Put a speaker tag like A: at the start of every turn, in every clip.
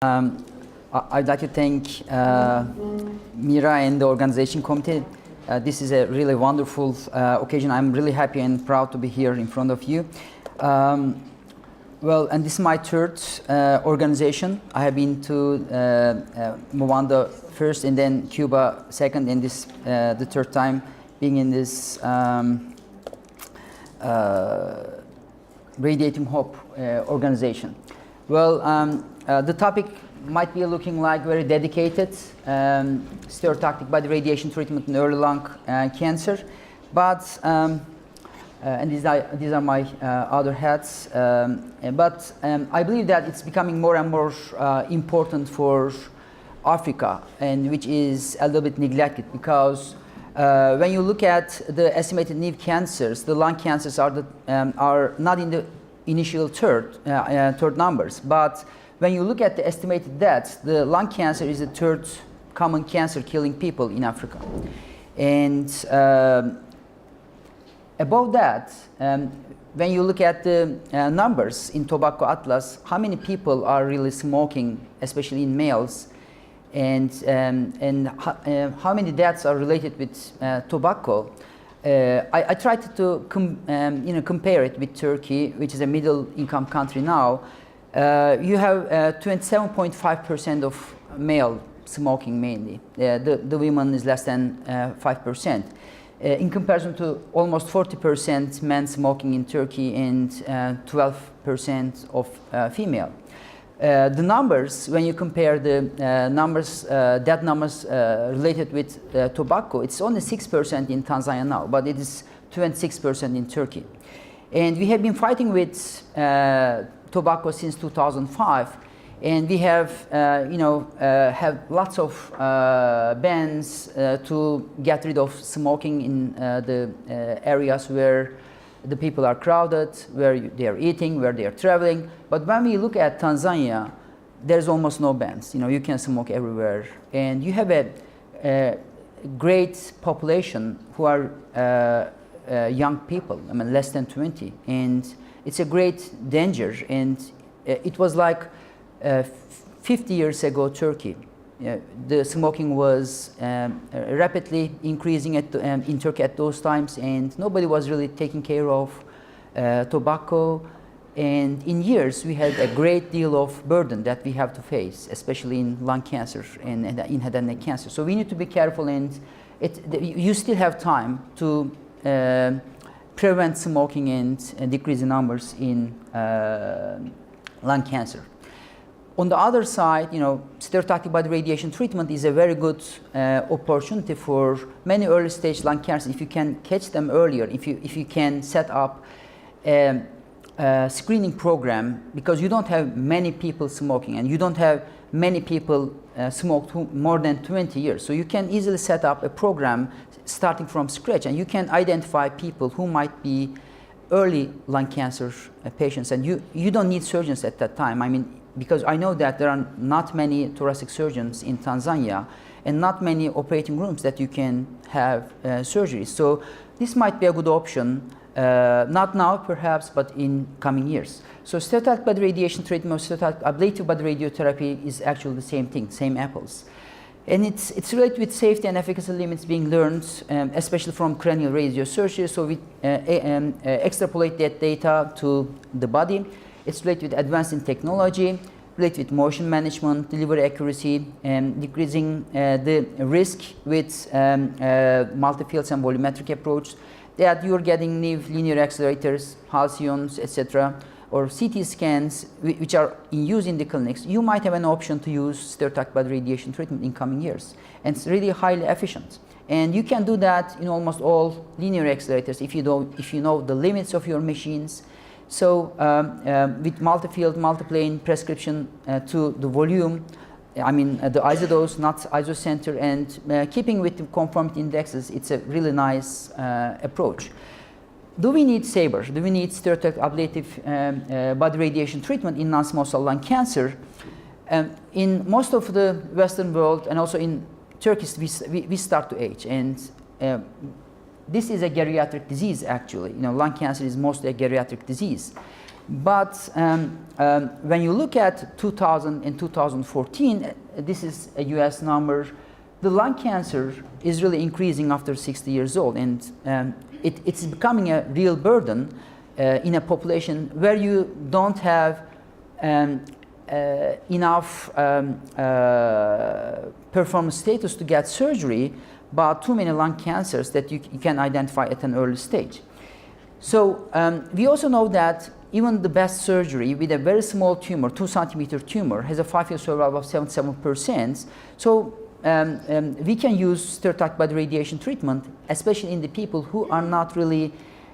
A: I'd like to thank Mira and the organization committee. This is a really wonderful occasion. I'm really happy and proud to be here in front of you. Well, and this is my third organization. I have been to Rwanda first, and then Cuba second, and this the third time being in this Radiating Hope organization. Well, the topic might be looking like very dedicated, stereotactic body radiation treatment in early lung cancer, but and these are my other hats. But I believe that it's becoming more and more important for Africa, and which is a little bit neglected, because when you look at the estimated new cancers, the lung cancers are not in the initial third numbers, but when you look at the estimated deaths, the lung cancer is the third common cancer killing people in Africa. And above that, when you look at the numbers in Tobacco Atlas, how many people are really smoking, especially in males, and how many deaths are related with tobacco. I tried to compare it with Turkey, which is a middle-income country now. You have 27.5% of male smoking mainly. The women is less than 5%. In comparison to almost 40% men smoking in Turkey and 12% of female. The numbers, when you compare the death numbers related with tobacco, it's only 6% in Tanzania now, but it is 26% in Turkey. And we have been fighting with tobacco since 2005, and we have have lots of bans to get rid of smoking in the areas where the people are crowded, where they are eating, where they are traveling. But when we look at Tanzania, there's almost no bans. You can smoke everywhere, and you have a great population who are young people. I mean, less than 20, and it's a great danger. And it was like 50 years ago, Turkey. The smoking was rapidly increasing in Turkey at those times, and nobody was really taking care of tobacco. And in years, we had a great deal of burden that we have to face, especially in lung cancer and in head and neck cancer. So we need to be careful, and you still have time to prevent smoking and decrease the numbers in lung cancer. On the other side, stereotactic body radiation treatment is a very good opportunity for many early stage lung cancers if you can catch them earlier, if you can set up a screening program, because you don't have many people smoking, and you don't have many people smoked more than 20 years. So you can easily set up a program starting from scratch, and you can identify people who might be early lung cancer patients, and you don't need surgeons at that time. I mean, because I know that there are not many thoracic surgeons in Tanzania and not many operating rooms that you can have surgery. So this might be a good option, not now perhaps, but in coming years. So stereotactic body radiation treatment, stereotactic ablative body radiotherapy is actually the same thing, same apples. And it's related with safety and efficacy limits being learned, especially from cranial radiosurgery. So we extrapolate that data to the body. It's related with advancing technology, related with motion management, delivery accuracy, and decreasing the risk with multi-fields and volumetric approach, that you're getting new linear accelerators, halcyons, etc., or CT scans, which are in use in the clinics. You might have an option to use stereotactic body radiation treatment in coming years, and it's really highly efficient. And you can do that in almost all linear accelerators if you know the limits of your machines. So with multi-field, multi-plane prescription to the volume, I mean the isodose, not isocenter, and keeping with the conformity indexes, it's a really nice approach. Do we need SABR? Do we need stereotactic ablative body radiation treatment in non-small cell lung cancer? In most of the Western world, and also in Turkey, we start to age, and this is a geriatric disease actually. Lung cancer is mostly a geriatric disease. But when you look at 2000 and 2014, this is a US number, the lung cancer is really increasing after 60 years old, and it's becoming a real burden in a population where you don't have enough performance status to get surgery, but too many lung cancers that you can identify at an early stage. So we also know that even the best surgery with a very small tumor, 2 centimeter tumor, has a 5-year survival of 77%. So we can use stereotactic body radiation treatment, especially in the people who are not really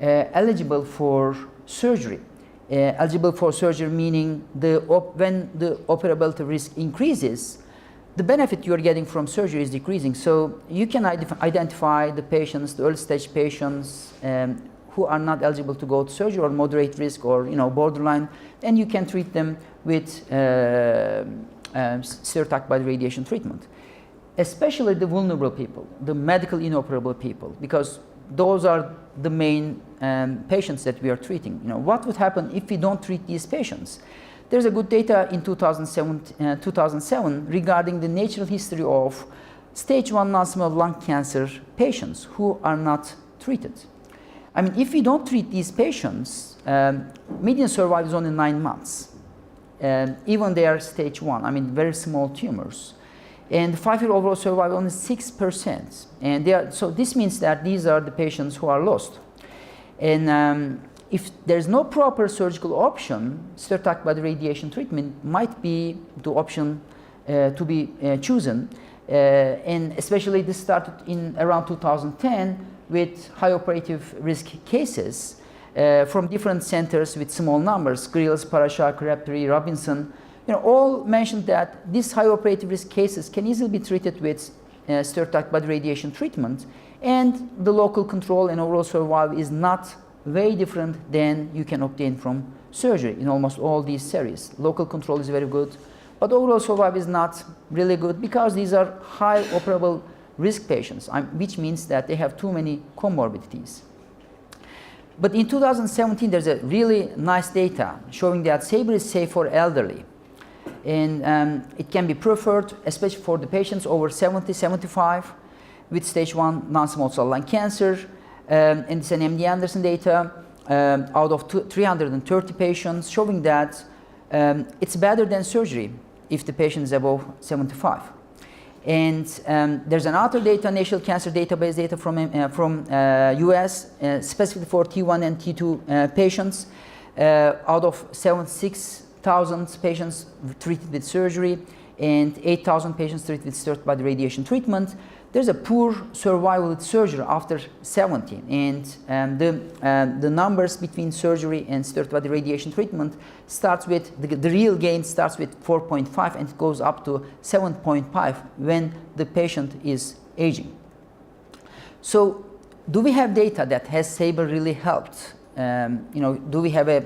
A: eligible for surgery. Eligible for surgery meaning when the operability risk increases, the benefit you are getting from surgery is decreasing. So you can identify the patients, the early stage patients who are not eligible to go to surgery or moderate risk or borderline, and you can treat them with stereotactic body radiation treatment. Especially the vulnerable people, the medical inoperable people, because those are the main patients that we are treating. What would happen if we don't treat these patients? There's a good data in 2007 regarding the natural history of stage 1 non-small cell lung cancer patients who are not treated. I mean, if we don't treat these patients, median survival is only 9 months. Even they are stage 1, I mean, very small tumors. And 5-year overall survival only 6%. And so this means that these are the patients who are lost. And if there's no proper surgical option, stereotactic body radiation treatment might be the option to be chosen. And especially this started in around 2010 with high operative risk cases from different centers with small numbers, Grills, Parashar, Crabtree, Robinson. All mentioned that these high operative risk cases can easily be treated with stereotactic body radiation treatment, and the local control and overall survival is not very different than you can obtain from surgery in almost all these series. Local control is very good, but overall survival is not really good because these are high operable risk patients, which means that they have too many comorbidities. But in 2017, there's a really nice data showing that SABR is safe for elderly. And it can be preferred, especially for the patients over 70, 75 with stage 1 non-small cell lung cancer. And it's an MD Anderson data out of 330 patients showing that it's better than surgery if the patient is above 75. And there's another data, National Cancer Database data from US, specifically for T1 and T2 patients. Out of 76,000 patients treated with surgery and 8,000 patients treated with stereotactic body radiation treatment, there's a poor survival with surgery after 70. And the numbers between surgery and stereotactic body radiation treatment starts with, the real gain starts with 4.5 and it goes up to 7.5 when the patient is aging. So do we have data that has SABR really helped? Do we have a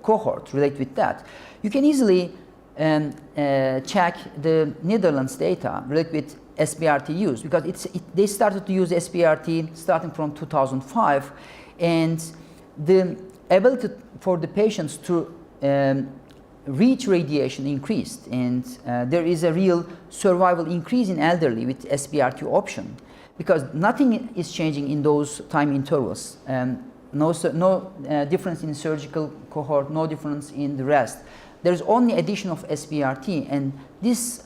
A: cohort related with that? You can easily check the Netherlands data related with SBRT use, because they started to use SBRT starting from 2005, and the ability for the patients to reach radiation increased, and there is a real survival increase in elderly with SBRT option, because nothing is changing in those time intervals. No difference in surgical cohort, no difference in the rest. There's only addition of SBRT, and this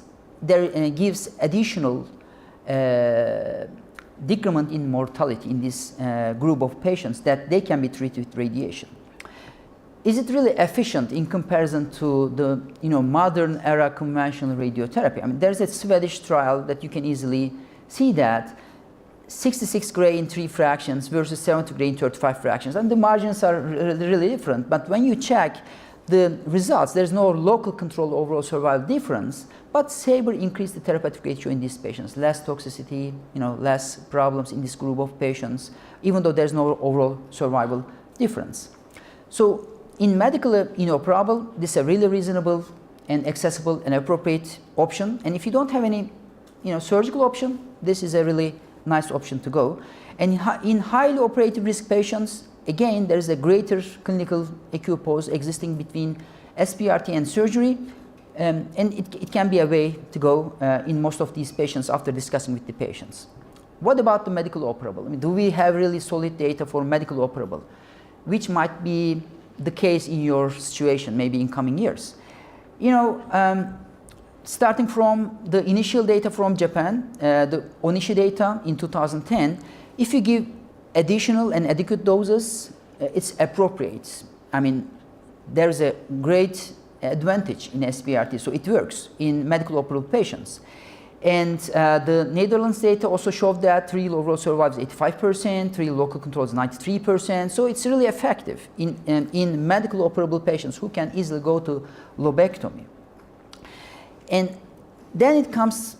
A: gives additional decrement in mortality in this group of patients that they can be treated with radiation. Is it really efficient in comparison to the modern era conventional radiotherapy? I mean, there's a Swedish trial that you can easily see that 66 gray in 3 fractions versus 70 gray in 35 fractions, and the margins are really different. But when you check the results, there's no local control overall survival difference, but SABR increased the therapeutic ratio in these patients, less toxicity, less problems in this group of patients, even though there's no overall survival difference. So in medical inoperable, this is a really reasonable and accessible and appropriate option. And if you don't have any surgical option, this is a really nice option to go. And in highly operative risk patients, again, there is a greater clinical equipoise existing between SBRT and surgery, and it can be a way to go in most of these patients after discussing with the patients. What about the medical operable? I mean, do we have really solid data for medical operable, which might be the case in your situation, maybe in coming years? You know, starting from the initial data from Japan, the Onishi data in 2010, if you give additional and adequate doses, it's appropriate. I mean, there's a great advantage in SBRT, so it works in medical operable patients. And the Netherlands data also showed that real overall survival is 85%, real local control is 93%, so it's really effective in medical operable patients who can easily go to lobectomy. And then it comes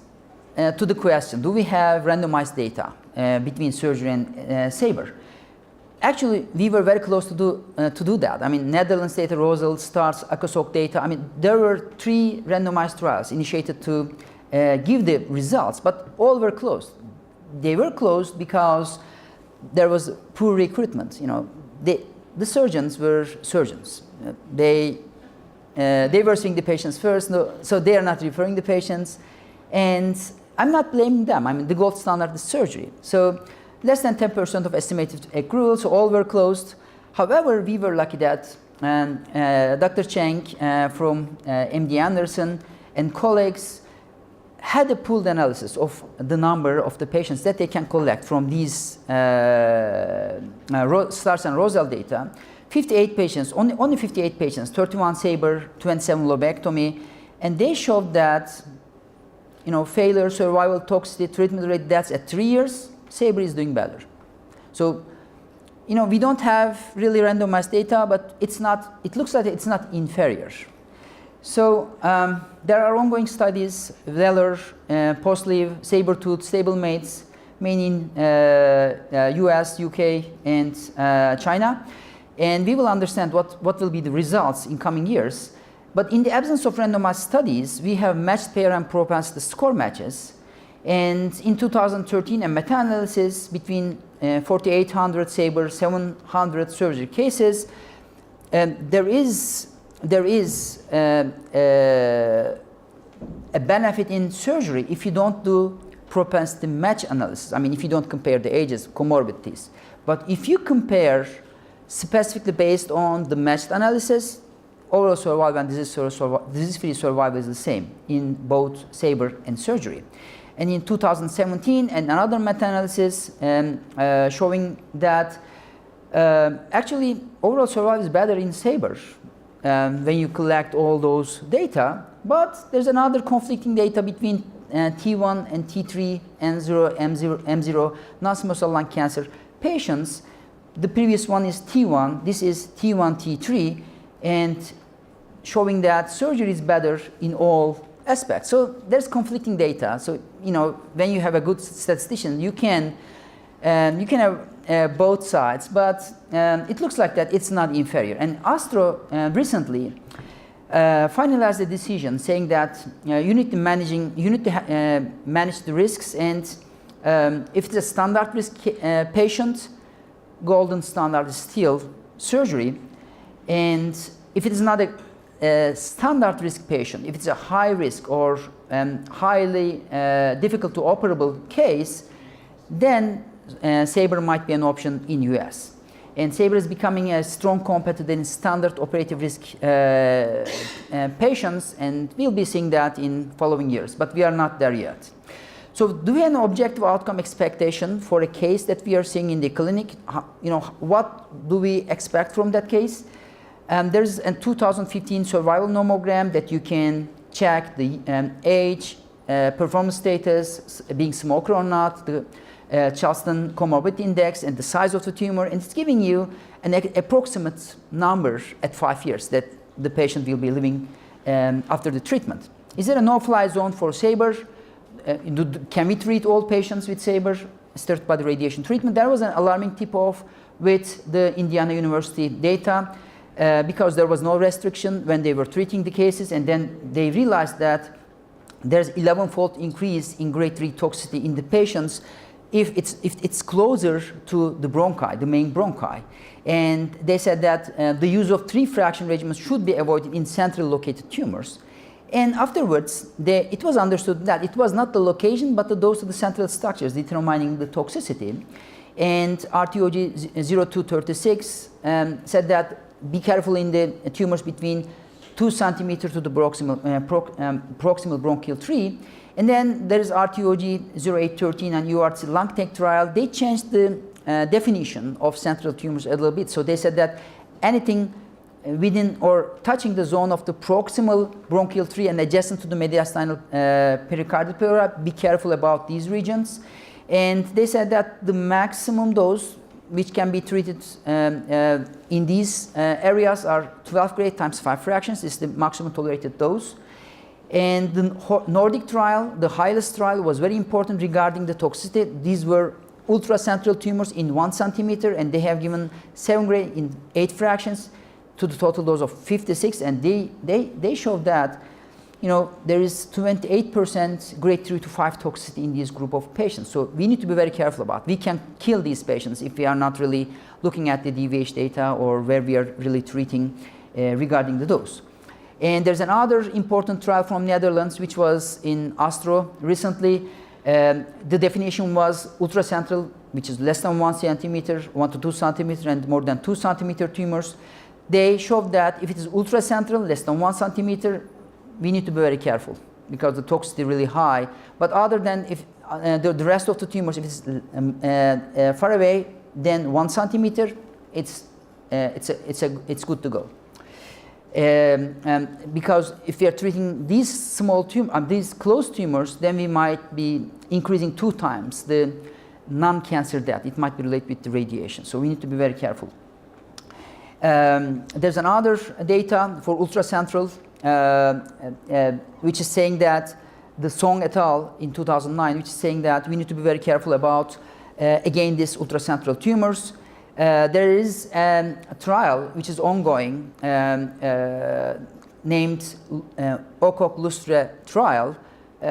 A: to the question, do we have randomized data between surgery and SABR? Actually, we were very close to do that. I mean, Netherlands data, Rosal, STARS, ACOSOC data. I mean, there were 3 randomized trials initiated to give the results, but all were closed. They were closed because there was poor recruitment. You know, the surgeons were surgeons. They were seeing the patients first, so they are not referring the patients. And I'm not blaming them. I mean, the gold standard is surgery. So less than 10% of estimated accrual, so all were closed. However, we were lucky that Dr. Cheng from MD Anderson and colleagues had a pooled analysis of the number of the patients that they can collect from these STARS and Rosal data. 58 patients, only 58 patients, 31 SABR, 27 lobectomy, and they showed that, you know, failure, survival, toxicity, treatment rate, that's at 3 years, SABR is doing better. So, you know, we don't have really randomized data, but it looks like it's not inferior. So there are ongoing studies, Weller, post-leave, saber-tooth, stablemates, mainly in US, UK, and China. And we will understand what will be the results in coming years. But in the absence of randomized studies, we have matched pair and propensity score matches. And in 2013, a meta-analysis between 4,800 SABR, 700 surgery cases, there is a benefit in surgery if you don't do propensity match analysis. I mean, if you don't compare the ages, comorbidities. But if you compare specifically based on the matched analysis, overall survival and disease-free survival is the same in both SABR and surgery. And in 2017, another meta-analysis showing that actually overall survival is better in SABR when you collect all those data. But there's another conflicting data between T1 and T3, N0, M0 non-small cell lung cancer patients. The previous one is T1, this is T1, T3, and showing that surgery is better in all aspects. So there's conflicting data. So, you know, when you have a good statistician, you can have both sides, but it looks like that it's not inferior. And Astro recently finalized a decision saying that you need to manage the risks, and if it's a standard risk patient, golden standard is still surgery. And if it is not a standard risk patient, if it's a high risk or highly difficult to operable case, then SABR might be an option in US. And SABR is becoming a strong competitor in standard operative risk patients, and we'll be seeing that in following years, but we are not there yet. So do we have an objective outcome expectation for a case that we are seeing in the clinic? You know, what do we expect from that case? There's a 2015 survival nomogram that you can check the age, performance status, being smoker or not, the Charleston comorbidity index, and the size of the tumor, and it's giving you an approximate number at 5 years that the patient will be living after the treatment. Is there a no-fly zone for SABR? Can we treat all patients with SABR started by the radiation treatment? There was an alarming tip-off with the Indiana University data because there was no restriction when they were treating the cases, and then they realized that there's 11-fold increase in grade 3 toxicity in the patients if it's closer to the bronchi, the main bronchi. And they said that the use of 3 fraction regimens should be avoided in central located tumors. And afterwards, it was understood that it was not the location but the dose of the central structures determining the toxicity. And RTOG 0236 said that be careful in the tumors between 2 centimeters to the proximal bronchial tree. And then there is RTOG 0813 and URC lung tech trial. They changed the definition of central tumors a little bit. So they said that anything within or touching the zone of the proximal bronchial tree and adjacent to the mediastinal pericardial pleura, be careful about these regions. And they said that the maximum dose which can be treated in these areas are 12 gray times 5 fractions is the maximum tolerated dose. And the Nordic trial, the highest trial, was very important regarding the toxicity. These were ultracentral tumors in 1 centimeter, and they have given 7 gray in 8 fractions to the total dose of 56, and they showed that, you know, there is 28% grade 3 to 5 toxicity in this group of patients. So we need to be very careful about. We can kill these patients if we are not really looking at the DVH data or where we are really treating regarding the dose. And there's another important trial from Netherlands, which was in Astro recently. The definition was ultracentral, which is less than 1 centimeter, 1 to 2 centimeter, and more than 2 centimeter tumors. They showed that if it is ultracentral, less than 1 centimeter, we need to be very careful because the toxicity is really high. But other than if the rest of the tumors, if it's far away than 1 centimeter, it's good to go. Because if we are treating these small these close tumors, then we might be increasing 2 times the non-cancer death. It might be related with the radiation. So we need to be very careful. There's another data for ultracentral, which is saying that the Song et al. In 2009, which is saying that we need to be very careful about, again, these ultracentral tumors. There is a trial which is ongoing named OCOC Lustre trial.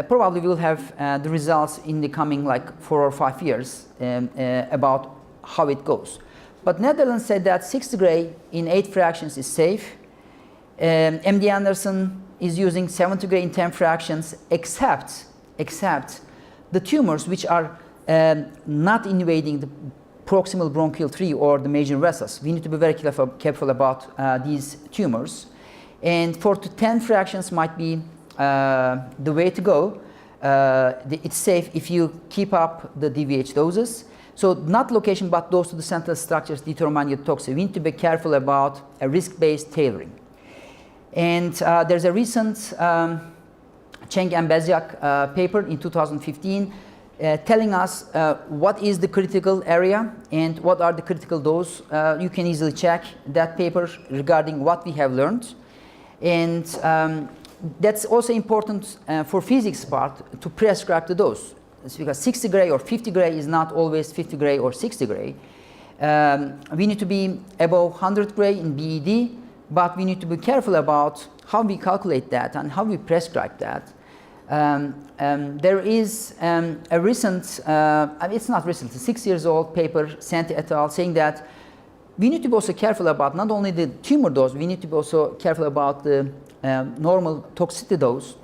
A: Probably we'll have the results in the coming like 4 or 5 years about how it goes. But Netherlands said that 6 gray in 8 fractions is safe. MD Anderson is using 70 gray in 10 fractions, except the tumors which are not invading the proximal bronchial tree or the major vessels. We need to be very careful about these tumors. And 4 to 10 fractions might be the way to go. It's safe if you keep up the DVH doses. So not location, but those to the central structures determine your toxicity. We need to be careful about a risk-based tailoring. And there's a recent Cheng and Beziak paper in 2015 telling us what is the critical area and what are the critical dose. You can easily check that paper regarding what we have learned. And that's also important for physics part to prescribe the dose. It's because 60 gray or 50 gray is not always 50 gray or 60 gray. We need to be above 100 gray in BED, but we need to be careful about how we calculate that and how we prescribe that. There is a recent, it's not recent, a 6 years old paper, Santi et al., saying that we need to be also careful about not only the tumor dose, we need to be also careful about the normal toxicity dose.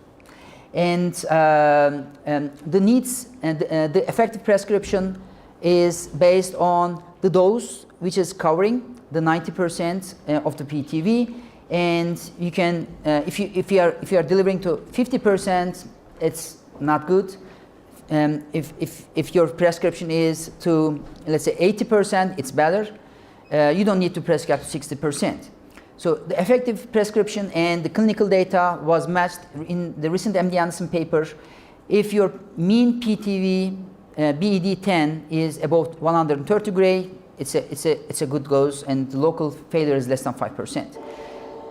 A: And the needs and the effective prescription is based on the dose, which is covering the 90% of the PTV. And you can, if you are delivering to 50%, it's not good. If your prescription is to, let's say, 80%, it's better. You don't need to prescribe to 60%. So the effective prescription and the clinical data was matched in the recent MD Anderson paper. If your mean PTV BED10 is about 130 gray, it's a good dose, and the local failure is less than 5%.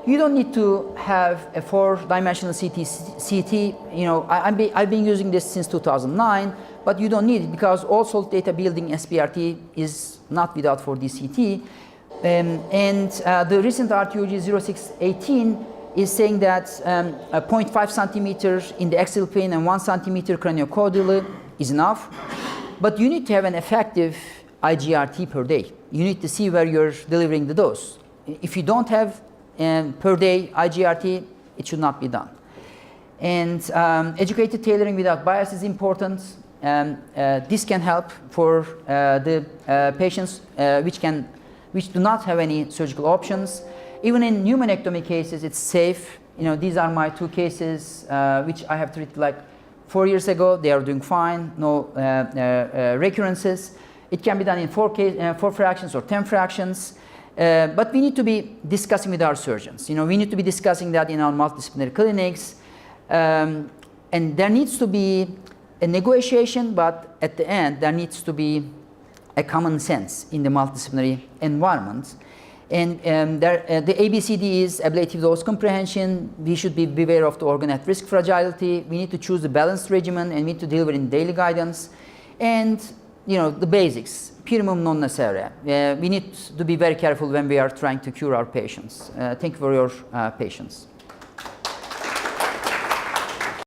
A: You don't need to have a 4-dimensional CT. You know, I've been using this since 2009, but you don't need it because all salt data building SBRT is not without 4D CT. The recent RTOG 0618 is saying that 0.5 centimeters in the axial plane and 1 centimeter craniocaudally is enough. But you need to have an effective IGRT per day. You need to see where you're delivering the dose. If you don't have per day IGRT, it should not be done. And educated tailoring without bias is important. This can help for the patients which do not have any surgical options. Even in pneumonectomy cases, it's safe. You know, these are my 2 cases which I have treated like 4 years ago. They are doing fine, no recurrences. It can be done in 4 fractions or 10 fractions. But we need to be discussing with our surgeons. You know, we need to be discussing that in our multidisciplinary clinics. And there needs to be a negotiation, but at the end, there needs to be a common sense in the multidisciplinary environment. And the ABCD is ablative dose comprehension. We should be beware of the organ at risk fragility. We need to choose a balanced regimen and we need to deliver in daily guidance. And you know, the basics, primum non nocere. We need to be very careful when we are trying to cure our patients. Thank you for your patience.